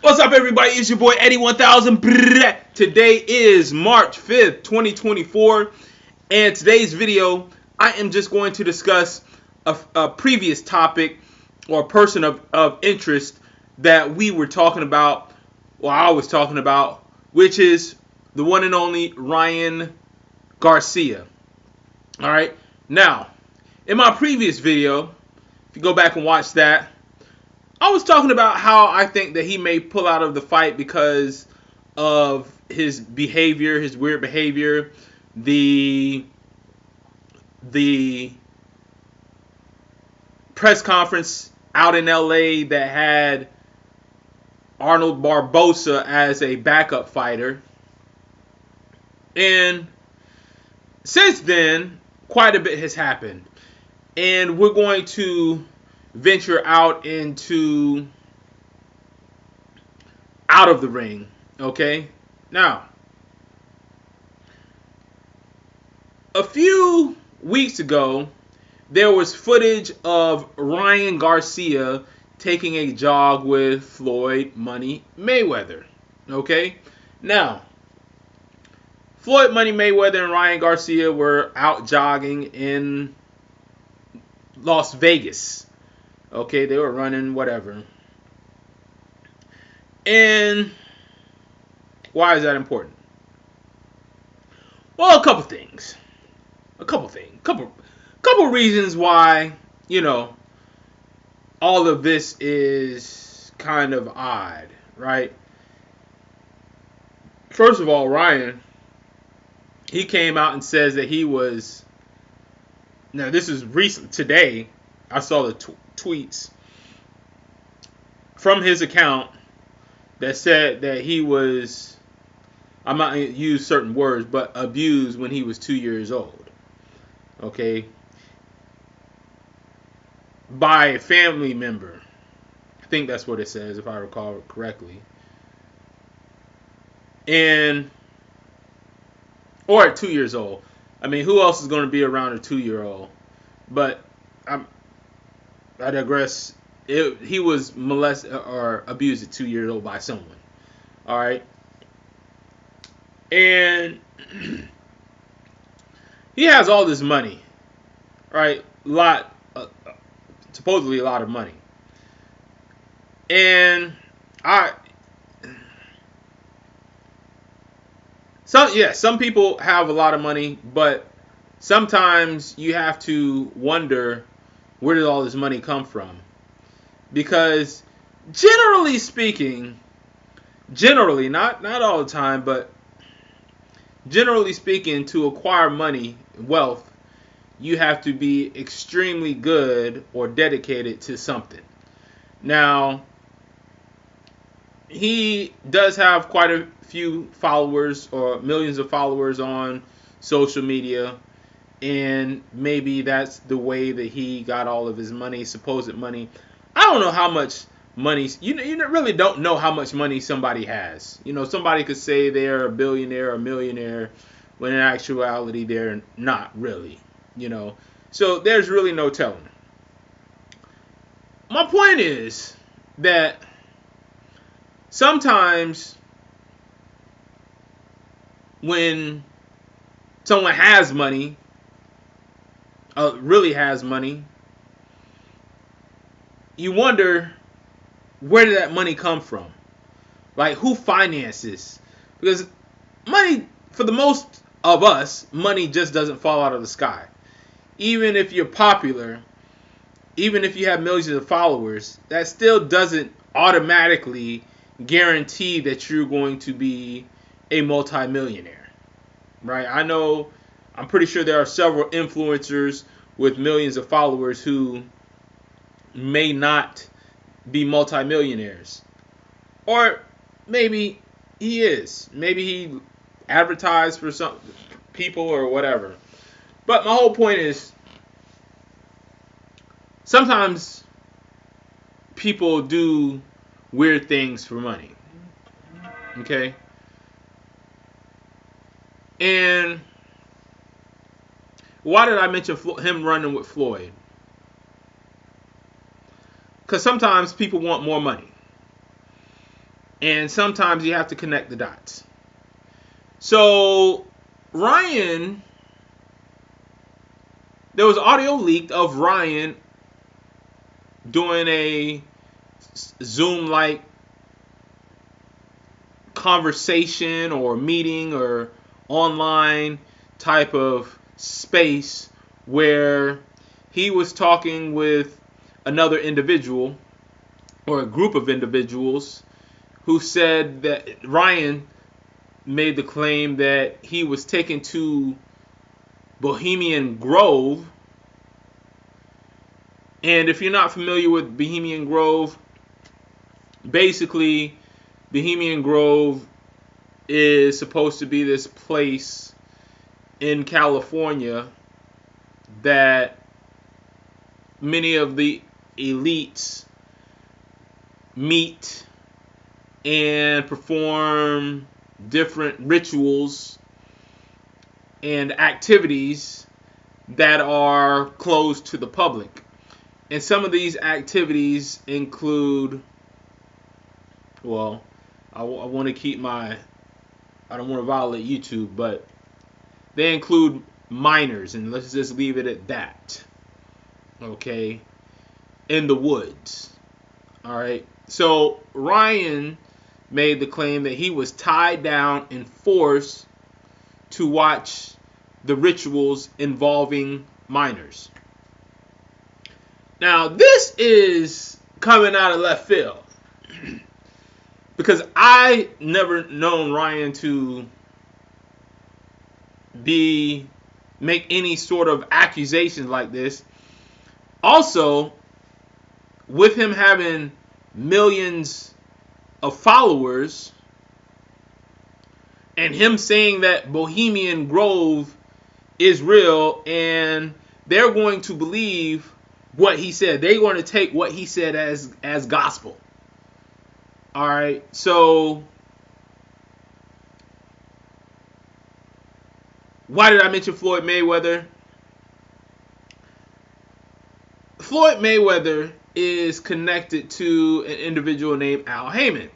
What's up, everybody? It's your boy Eddie 1000. Today is March 5th, 2024, and today's video, I am just going to discuss a previous topic or a person of interest that we were talking about, or I was talking about, which is the one and only Ryan Garcia. All right. Now, in my previous video, if you go back and watch that, I was talking about how I think that he may pull out of the fight because of his behavior, his weird behavior, the press conference out in LA that had Arnold Barboza as a backup fighter. And since then, quite a bit has happened. And we're going to venture out of the ring. Okay? Now, a few weeks ago, there was footage of Ryan Garcia taking a jog with Floyd Money Mayweather. Okay? Now, Floyd Money Mayweather and Ryan Garcia were out jogging in Las Vegas. Okay, they were running, whatever. And why is that important? Well, a couple things. Couple reasons why, all of this is kind of odd, right? First of all, Ryan, he came out and says that he was, now this is recent, today, I saw the tweets from his account that said that he was, I'm not going to use certain words, but abused when he was 2 years old. Okay? By a family member. I think that's what it says, if I recall correctly. Or at 2 years old. I mean, who else is going to be around a 2-year-old? But I digress. He was molested or abused at 2 years old by someone. All right. And he has all this money, right? Supposedly a lot of money. And some people have a lot of money, but sometimes you have to wonder, where did all this money come from? Because generally speaking, not all the time, but generally speaking, to acquire money, wealth, you have to be extremely good or dedicated to something. Now, he does have quite a few followers or millions of followers on social media. And maybe that's the way that he got all of his money, supposed money. I don't know how much money. You really don't know how much money somebody has. Somebody could say they're a billionaire or millionaire, when in actuality they're not really. So there's really no telling. My point is that sometimes when someone has money, really has money, you wonder, where did that money come from? Like, who finances? Because money, for the most of us, money just doesn't fall out of the sky. Even if you're popular, even if you have millions of followers, that still doesn't automatically guarantee that you're going to be a multimillionaire, right? I'm pretty sure there are several influencers with millions of followers who may not be multimillionaires. Or maybe he is. Maybe he advertised for some people or whatever. But my whole point is, sometimes people do weird things for money. Okay? And why did I mention him running with Floyd? Because sometimes people want more money. And sometimes you have to connect the dots. So Ryan, there was audio leaked of Ryan doing a Zoom-like conversation or meeting or online type of space where he was talking with another individual or a group of individuals who said that Ryan made the claim that he was taken to Bohemian Grove. And if you're not familiar with Bohemian Grove, basically Bohemian Grove is supposed to be this place in California that many of the elites meet and perform different rituals and activities that are closed to the public. And some of these activities include, well, I want to keep I don't want to violate YouTube, but they include minors, and let's just leave it at that. Okay? In the woods. Alright? So, Ryan made the claim that he was tied down and forced to watch the rituals involving minors. Now, this is coming out of left field. Because I never known Ryan to make any sort of accusations like this. Also, with him having millions of followers and him saying that Bohemian Grove is real and they're going to believe what he said. They're going to take what he said as gospel. Alright, so why did I mention Floyd Mayweather? Floyd Mayweather is connected to an individual named Al Haymon.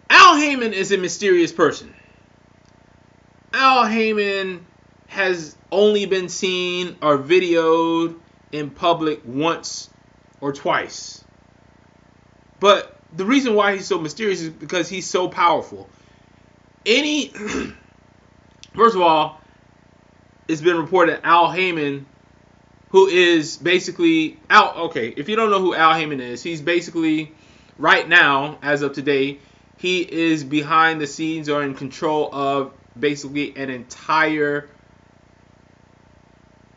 Al Haymon is a mysterious person. Al Haymon has only been seen or videoed in public once or twice. But the reason why he's so mysterious is because he's so powerful. First of all, it's been reported Al Haymon, who is basically if you don't know who Al Haymon is, he's basically right now, as of today, he is behind the scenes or in control of basically an entire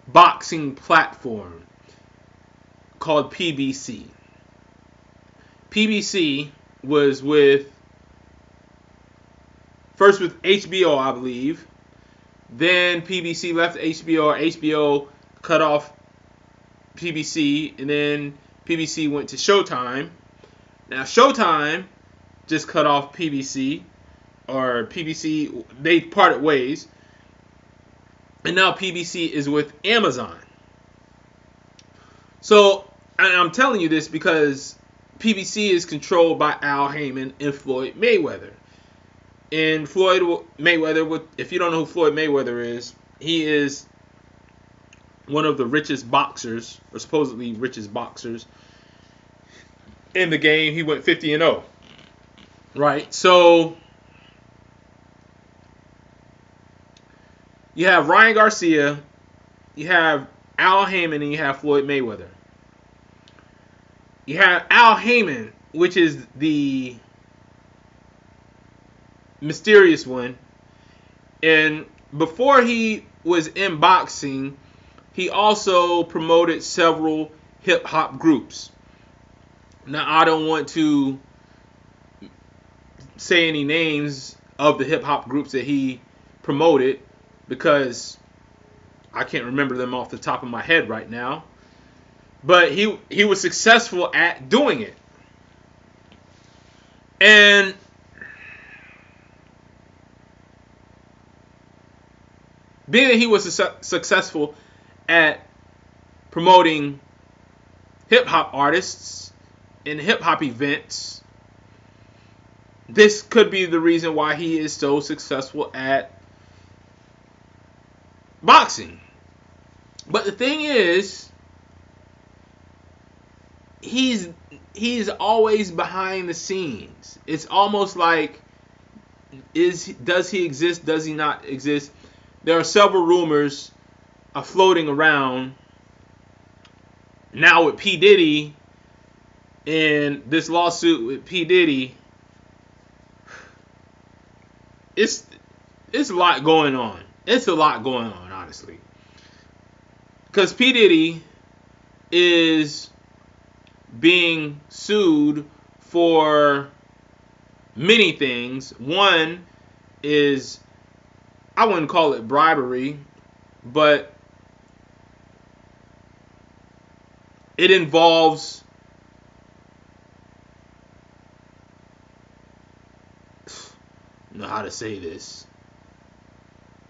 boxing platform called PBC. PBC was first with HBO, I believe. Then PBC left HBO, or HBO cut off PBC, and then PBC went to Showtime. Now Showtime just cut off PBC, or PBC, they parted ways. And now PBC is with Amazon. So, and I'm telling you this because PBC is controlled by Al Haymon and Floyd Mayweather. And Floyd Mayweather, if you don't know who Floyd Mayweather is, he is one of the richest boxers, or supposedly richest boxers in the game. He went 50-0. Right? So, you have Ryan Garcia, you have Al Haymon, and you have Floyd Mayweather. You have Al Haymon, which is the mysterious one. And before he was in boxing, he also promoted several hip-hop groups. Now, I don't want to say any names of the hip-hop groups that he promoted because I can't remember them off the top of my head right now. But he was successful at doing it. And being that he was successful at promoting hip-hop artists in hip hop events, this could be the reason why he is so successful at boxing. But the thing is, he's always behind the scenes. It's almost like, does he exist? Does he not exist? There are several rumors floating around now with P. Diddy and this lawsuit with P. Diddy. It's a lot going on. It's a lot going on, honestly. Because P. Diddy is being sued for many things. One is, I wouldn't call it bribery, but it involves I don't know how to say this.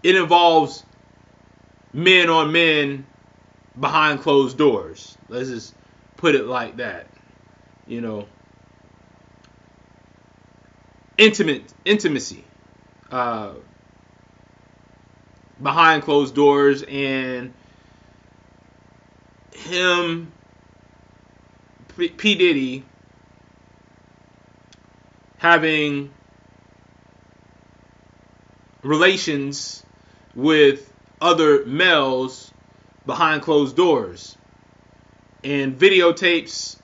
It involves men on men behind closed doors. Let's just put it like that. You know, intimacy behind closed doors, and him, P. Diddy, having relations with other males behind closed doors, and videotapes,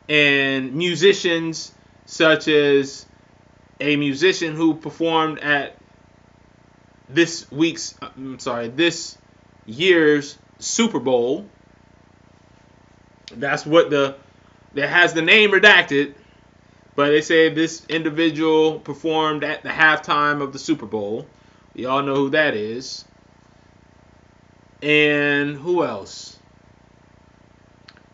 and musicians, such as a musician who performed at this year's Super Bowl. That's what that has the name redacted, but they say this individual performed at the halftime of the Super Bowl. We all know who that is. And who else?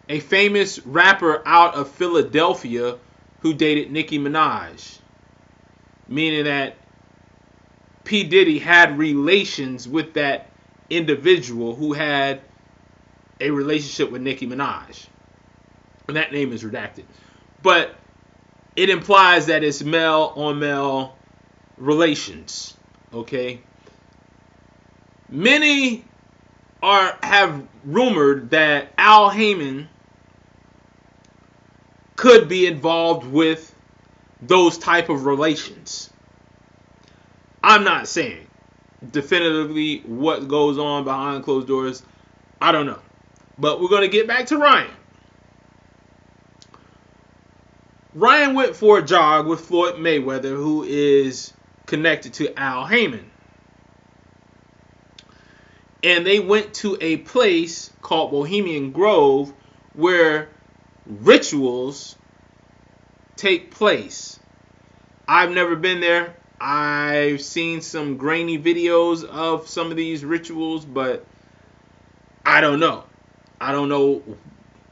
A famous rapper out of Philadelphia who dated Nicki Minaj. Meaning that P. Diddy had relations with that individual who had a relationship with Nicki Minaj. And that name is redacted. But it implies that it's male on male relations. Okay? Many have rumored that Al Heyman could be involved with those type of relations. I'm not saying definitively what goes on behind closed doors. I don't know. But we're going to get back to Ryan. Ryan went for a jog with Floyd Mayweather, who is connected to Al Heyman. And they went to a place called Bohemian Grove where rituals take place. I've never been there. I've seen some grainy videos of some of these rituals, but I don't know. I don't know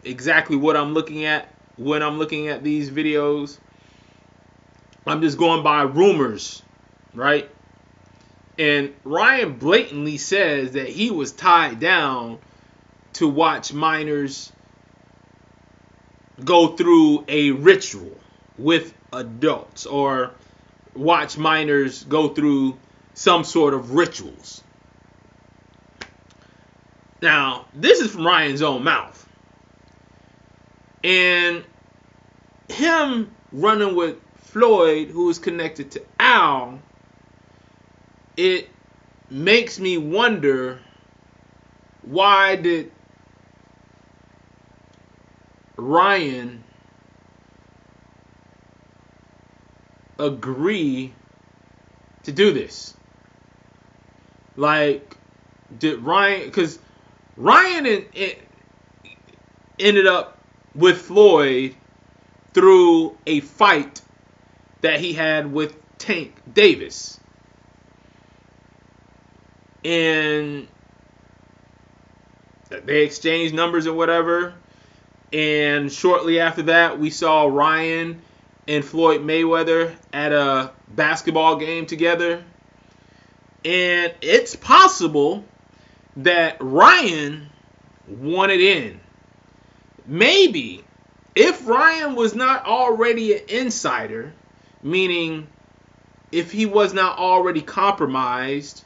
exactly what I'm looking at when I'm looking at these videos. I'm just going by rumors, right? And Ryan blatantly says that he was tied down to watch minors go through a ritual with adults, or watch minors go through some sort of rituals. Now, this is from Ryan's own mouth. And him running with Floyd, who is connected to Al, it makes me wonder, why did Ryan agree to do this? Like, did Ryan, because Ryan ended up with Floyd through a fight that he had with Tank Davis. And they exchanged numbers and whatever. And shortly after that, we saw Ryan and Floyd Mayweather at a basketball game together. And it's possible that Ryan wanted in. Maybe If Ryan was not already an insider, meaning if he was not already compromised,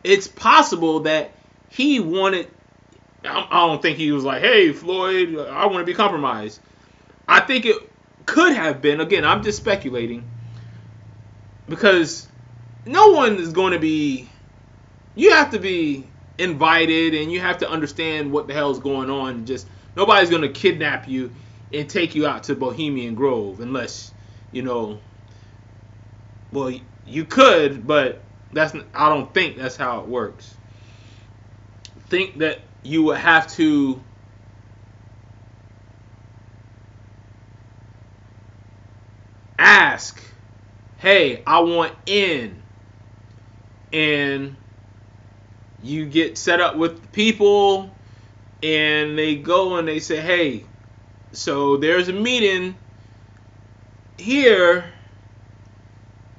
it's possible that he wanted. I don't think he was like, "Hey, Floyd, I want to be compromised." I think it could have been. Again, I'm just speculating because no one is going to be. You have to be invited, and you have to understand what the hell is going on. Just nobody's going to kidnap you and take you out to Bohemian Grove unless well, you could, but I don't think that's how it works. Think that you would have to ask, "Hey, I want in," and you get set up with people, and they go and they say, "Hey, so there's a meeting here.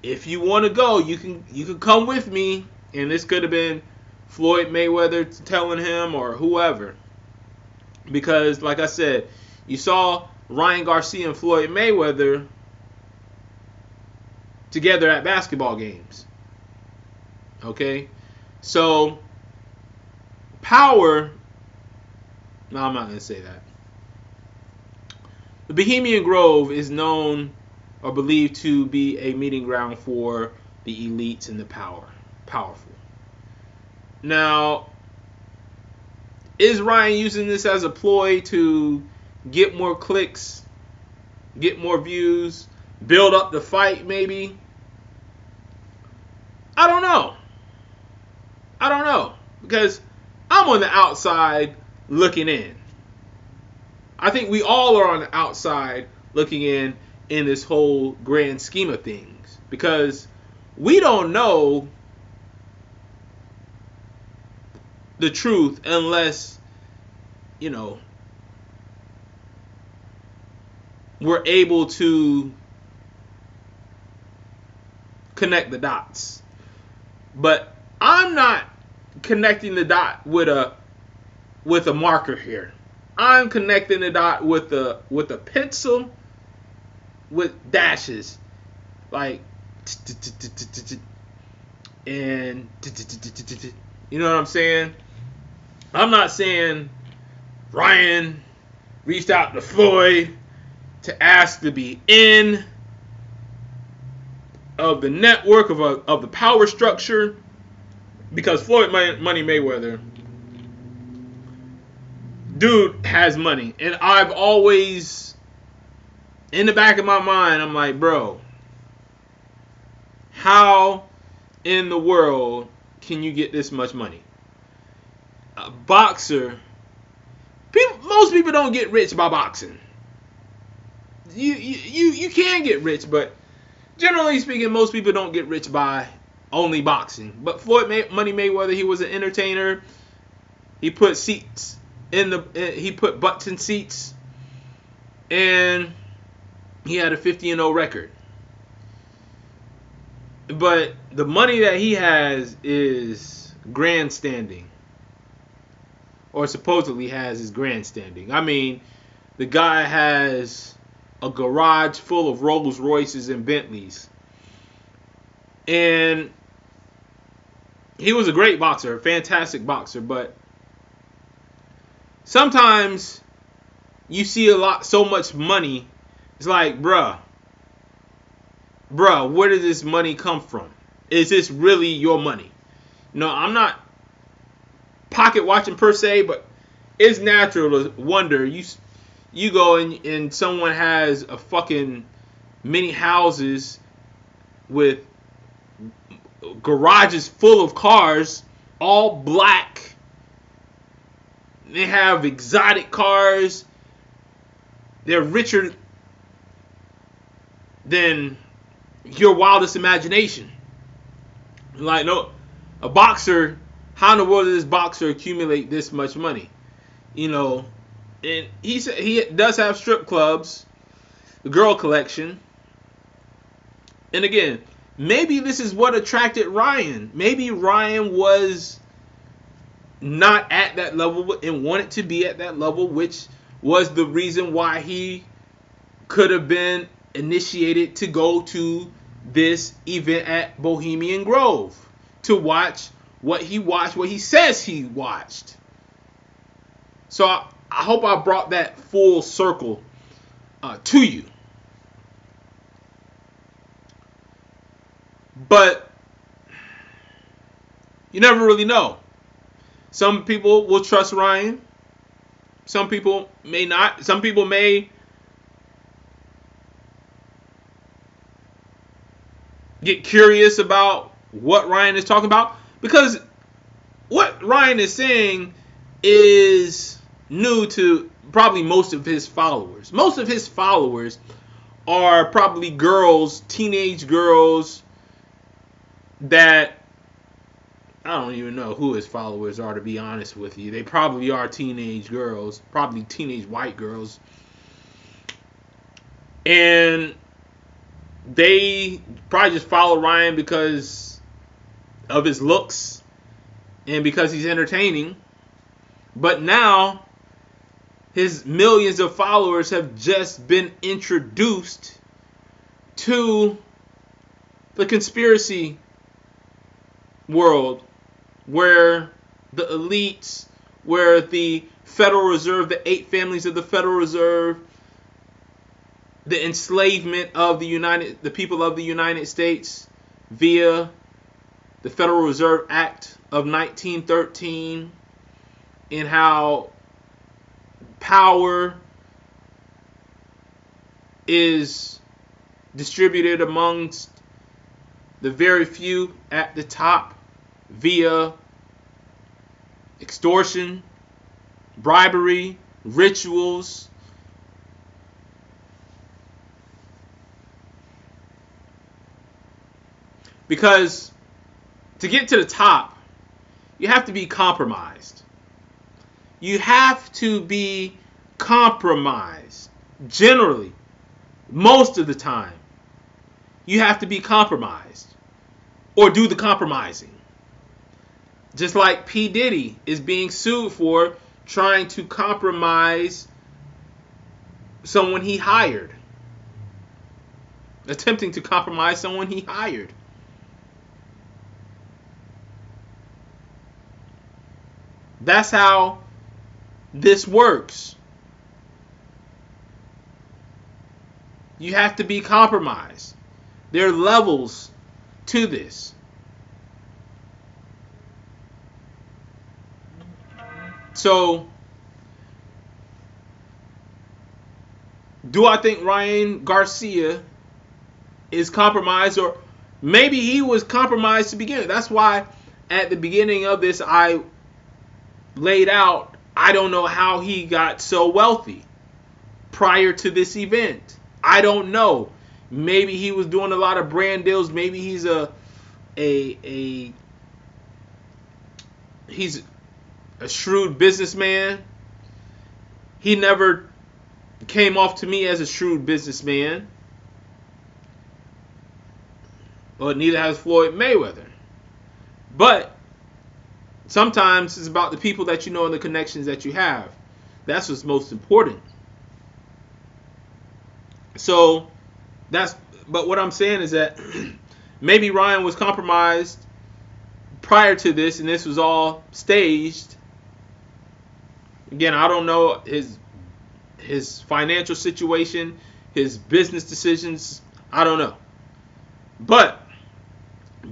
If you want to go, you can come with me." And this could have been Floyd Mayweather telling him or whoever. Because, like I said, you saw Ryan Garcia and Floyd Mayweather together at basketball games. Okay? So, power... No, I'm not going to say that. The Bohemian Grove is known or believed to be a meeting ground for the elites and the powerful. Now, is Ryan using this as a ploy to get more clicks, get more views, build up the fight maybe? I don't know. Because I'm on the outside looking in. I think we all are on the outside looking in this whole grand scheme of things. Because we don't know the truth unless, we're able to connect the dots. But I'm not connecting the dot with a marker here. I'm connecting the dot with a pencil with dashes, like, and you know what I'm saying? I'm not saying Ryan reached out to Floyd to ask to be in of the network of the power structure, because Floyd Money Mayweather, dude, has money. And I've always, in the back of my mind, I'm like, bro, how in the world can you get this much money? A boxer, most people don't get rich by boxing. You can get rich, but generally speaking, most people don't get rich by only boxing. But Floyd Money Mayweather, he was an entertainer. He put seats he put butts in seats, and he had a 50-0 record. But the money that he has is grandstanding, or supposedly has is grandstanding. I mean, the guy has a garage full of Rolls Royces and Bentleys. And he was a great boxer, a fantastic boxer, but sometimes you see so much money, it's like, bruh, where did this money come from? Is this really your money? No, I'm not pocket watching per se, but it's natural to wonder. You go and someone has a fucking many houses with garages full of cars, all black. They have exotic cars. They're richer than your wildest imagination. Like, no, a boxer, how in the world did this boxer accumulate this much money? And he said he does have strip clubs, the girl collection. And again, maybe this is what attracted Ryan. Maybe Ryan was not at that level and wanted to be at that level, which was the reason why he could have been initiated to go to this event at Bohemian Grove to watch what he says he watched. So I hope I brought that full circle to you. But you never really know. Some people will trust Ryan. Some people may not. Some people may get curious about what Ryan is talking about, because what Ryan is saying is new to probably most of his followers. Most of his followers are probably girls, teenage girls that I don't even know who his followers are, to be honest with you. They probably are teenage girls, probably teenage white girls. And they probably just follow Ryan because of his looks and because he's entertaining. But now his millions of followers have just been introduced to the conspiracy world, where the elites, where the Federal Reserve, the 8 families of the Federal Reserve, the enslavement of the people of the United States via the Federal Reserve Act of 1913, and how power is distributed amongst the very few at the top via extortion, bribery, rituals. Because to get to the top, you have to be compromised. You have to be compromised. Generally, most of the time, you have to be compromised or do the compromising. Just like P. Diddy is being sued for trying to compromise someone he hired. Attempting to compromise someone he hired. That's how this works. You have to be compromised. There are levels to this. So, do I think Ryan Garcia is compromised? Or maybe he was compromised to begin with. That's why at the beginning of this I laid out, I don't know how he got so wealthy prior to this event. I don't know. Maybe he was doing a lot of brand deals. Maybe he's he's a shrewd businessman. He never came off to me as a shrewd businessman. Well, neither has Floyd Mayweather. But sometimes it's about the people that you know and the connections that you have. That's what's most important. So but what I'm saying is that maybe Ryan was compromised prior to this, and this was all staged. Again, I don't know his financial situation, his business decisions. I don't know. But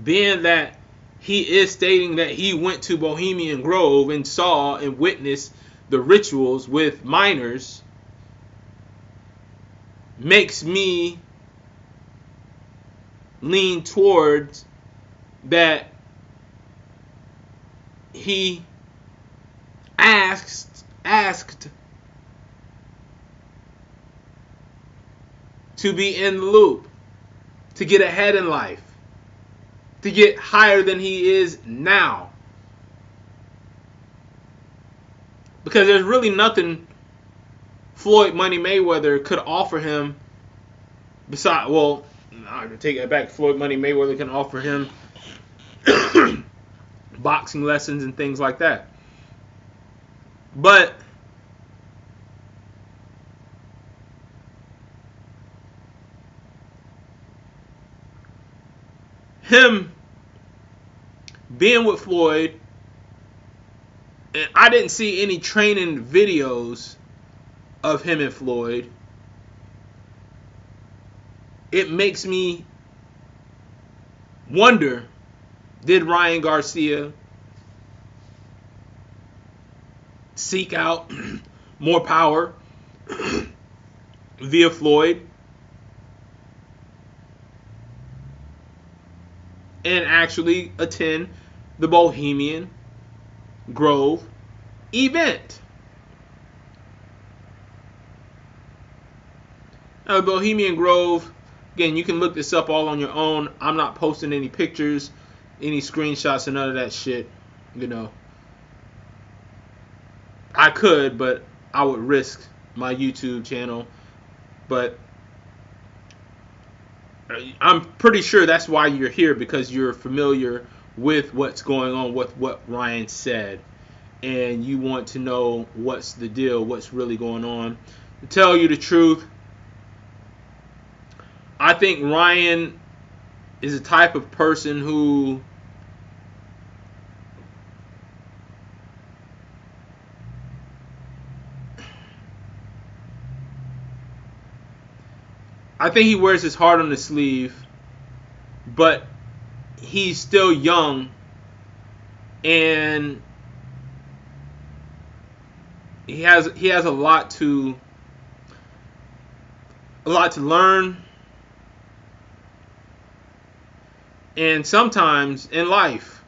being that he is stating that he went to Bohemian Grove and saw and witnessed the rituals with minors, makes me lean towards that he asked to be in the loop, to get ahead in life, to get higher than he is now. Because there's really nothing Floyd Money Mayweather could offer him besides, well, I take that back. Floyd Money Mayweather can offer him boxing lessons and things like that. But him being with Floyd, and I didn't see any training videos of him and Floyd. It makes me wonder, did Ryan Garcia seek out more power via Floyd and actually attend the Bohemian Grove event? Now, Bohemian Grove, again, you can look this up all on your own. I'm not posting any pictures, any screenshots, and none of that shit. You know, I could, but I would risk my YouTube channel. But I'm pretty sure that's why you're here, because you're familiar with what's going on with what Ryan said, and you want to know what's the deal, what's really going on. To tell you the truth, I think Ryan is a type of person who I think he wears his heart on his sleeve, but he's still young, and he has a lot to learn. And sometimes in life,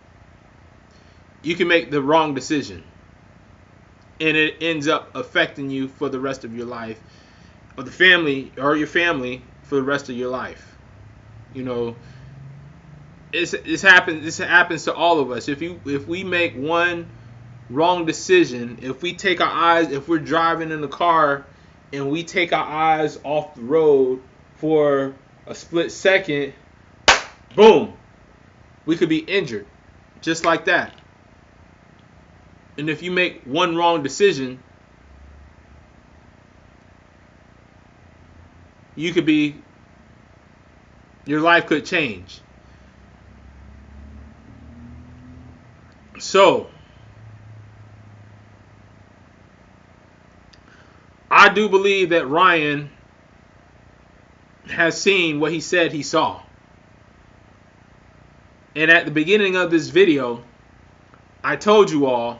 you can make the wrong decision, and it ends up affecting you for the rest of your life, or the family, or your family for the rest of your life. You know, this happens to all of us. If we make one wrong decision, if we're driving in the car and we take our eyes off the road for a split second, boom, we could be injured just like that. And if you make one wrong decision, your life could change. So, I do believe that Ryan has seen what he said he saw. And at the beginning of this video, I told you all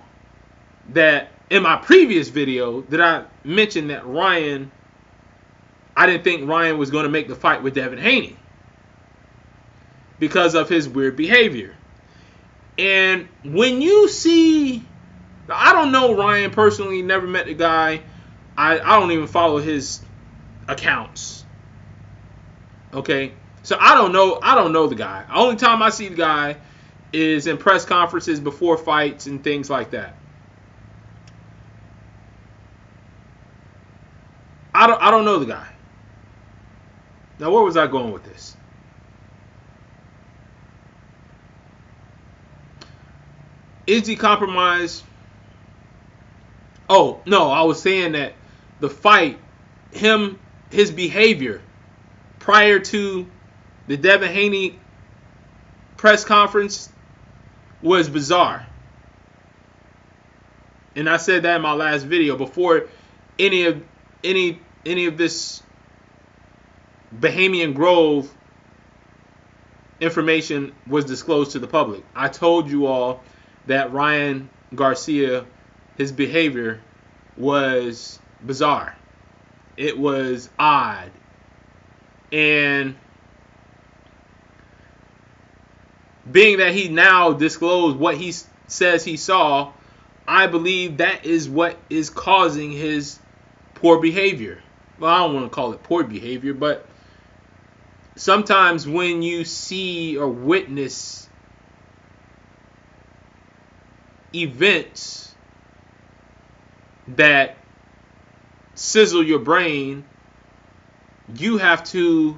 that in my previous video that I mentioned that I didn't think Ryan was going to make the fight with Devin Haney because of his weird behavior. And when you see, I don't know Ryan personally, never met the guy. I don't even follow his accounts. Okay? So I don't know the guy. The only time I see the guy is in press conferences before fights and things like that. I don't know the guy. Now, where was I going with this? Is he compromised? Oh, no, I was saying that the fight, his behavior prior to the Devin Haney press conference was bizarre. And I said that in my last video before any of this Bohemian Grove information was disclosed to the public. I told you all that Ryan Garcia, his behavior was bizarre. It was odd. And being that he now disclosed what he says he saw, I believe that is what is causing his poor behavior. Well, I don't want to call it poor behavior, but sometimes when you see or witness events that sizzle your brain, you have to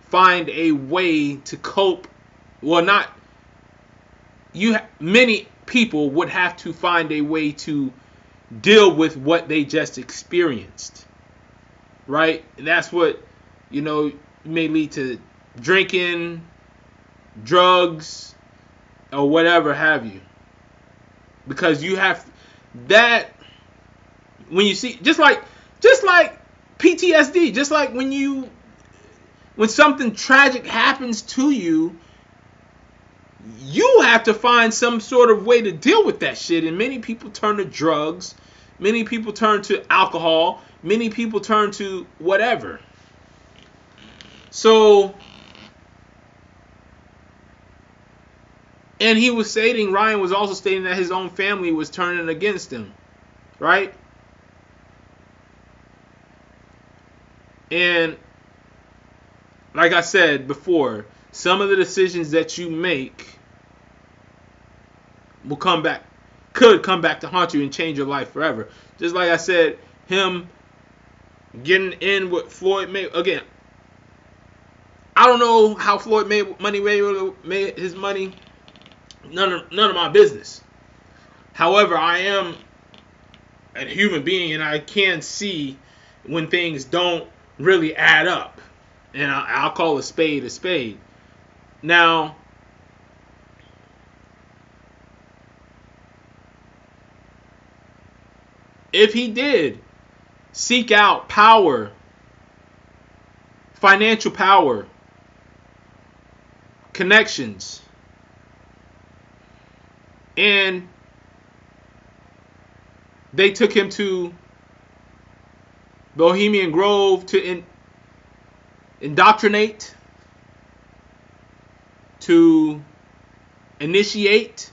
find a way to cope. Well, many people would have to find a way to deal with what they just experienced, right? And that's what, may lead to drinking, drugs, or whatever have you. Because you have that, when you see, just like PTSD, just like when something tragic happens to you, you have to find some sort of way to deal with that shit. And many people turn to drugs, many people turn to alcohol, many people turn to whatever. So, and Ryan was also stating that his own family was turning against him, right? And like I said before, some of the decisions that you make could come back to haunt you and change your life forever. Just like I said, him getting in with Floyd Mayweather. Again, I don't know how Floyd Mayweather made his money. None of my business. However, I am a human being, and I can see when things don't really add up. And I'll call a spade a spade. Now, if he did seek out power, financial power, connections, and they took him to Bohemian Grove to indoctrinate, to initiate,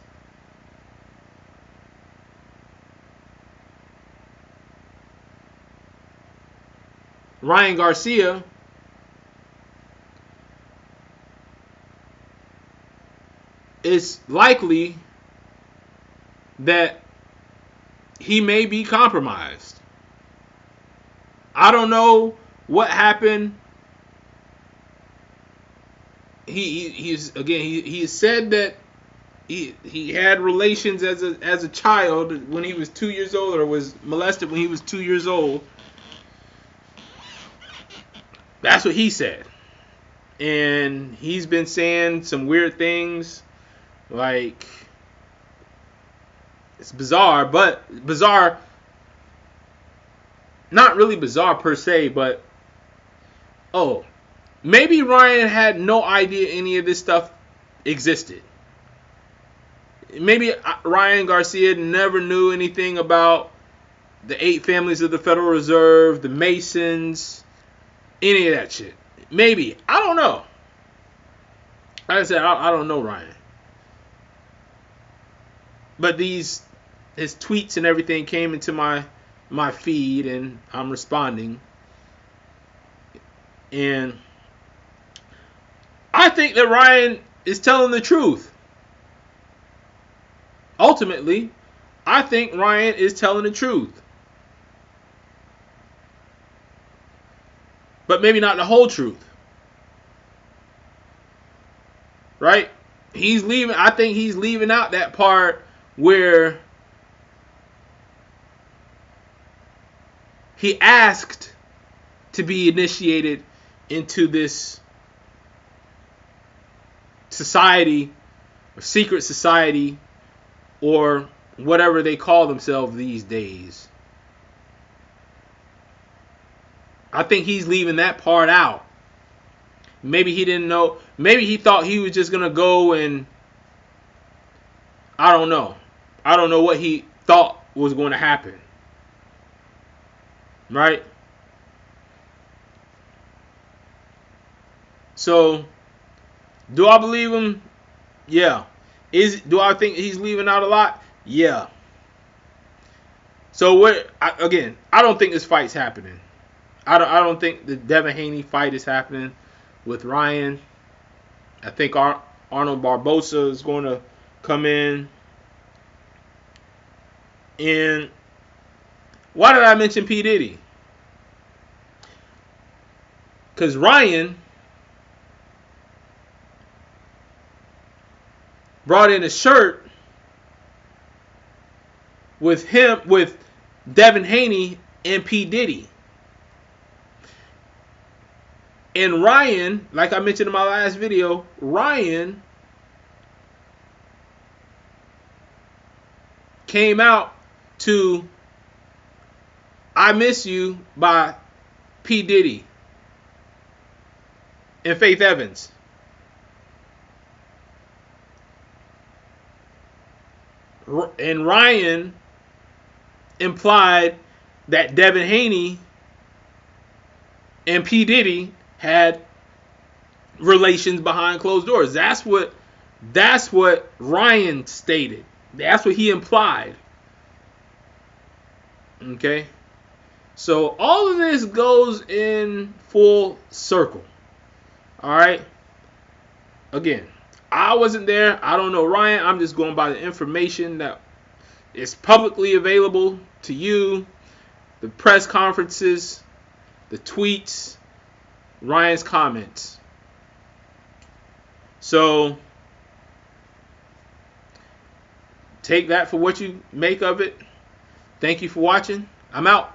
Ryan Garcia, it's likely that he may be compromised. I don't know what happened. He said that he had relations as a child when he was 2 years old, or was molested when he was 2 years old. That's what he said. And he's been saying some weird things, like, it's bizarre, not really bizarre per se, but maybe Ryan had no idea any of this stuff existed. Maybe Ryan Garcia never knew anything about the 8 families of the Federal Reserve, the Masons, any of that shit. Maybe. I don't know. Like I said, I don't know Ryan. But his tweets and everything came into my feed, and I'm responding. And I think that Ryan is telling the truth. Ultimately, I think Ryan is telling the truth. But maybe not the whole truth. Right? I think he's leaving out that part where he asked to be initiated into this society, or secret society, or whatever they call themselves these days. I think he's leaving that part out. Maybe he didn't know. Maybe he thought he was just going to go and, I don't know. I don't know what he thought was going to happen. Right? So, do I believe him? Yeah. Do I think he's leaving out a lot? Yeah. So, I don't think this fight's happening. I don't think the Devin Haney fight is happening with Ryan. I think Arnold Barboza is going to come in. And why did I mention P. Diddy? Because Ryan brought in a shirt with Devin Haney and P. Diddy. And Ryan, like I mentioned in my last video, Ryan came out to I Miss You by P. Diddy and Faith Evans. And Ryan implied that Devin Haney and P. Diddy had relations behind closed doors. That's what Ryan stated. That's what he implied. Okay? So all of this goes in full circle. Alright? Again, I wasn't there. I don't know Ryan. I'm just going by the information that is publicly available to you. The press conferences, the tweets, Ryan's comments. So take that for what you make of it. Thank you for watching. I'm out.